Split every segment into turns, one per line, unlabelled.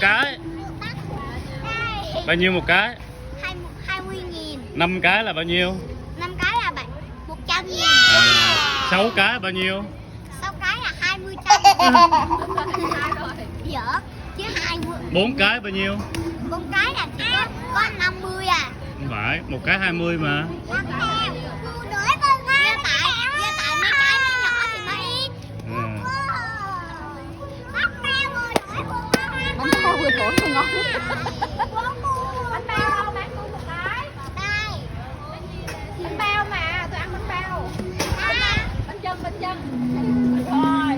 cái? Bao nhiêu một cái?
20.000.
5 cái là bao nhiêu?
5 cái là 100.000.
6 cái bao nhiêu?
6 cái là 20 dở chứ 20.
4 cái bao nhiêu?
4 cái là chỉ có 50 à.
Không phải, một cái 20 mà.
Với tại mấy cái nó nhỏ thì nó ít.
Bánh bao vừa thổi vừa ngon.
Bánh bao không bán tôi một cái.
Đây.
Bánh bao mà, tôi ăn bánh bao. Bánh chân. Rồi.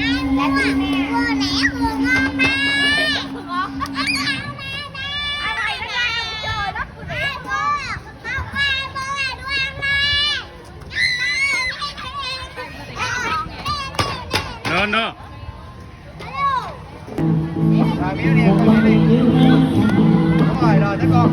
Vừa lẻ vừa ngon mà.
Ngon. Ai đây nó ra cũng trời đất của rẻ.
No.
Rồi miếng đi, con miếng đi. Đúng rồi, tới con.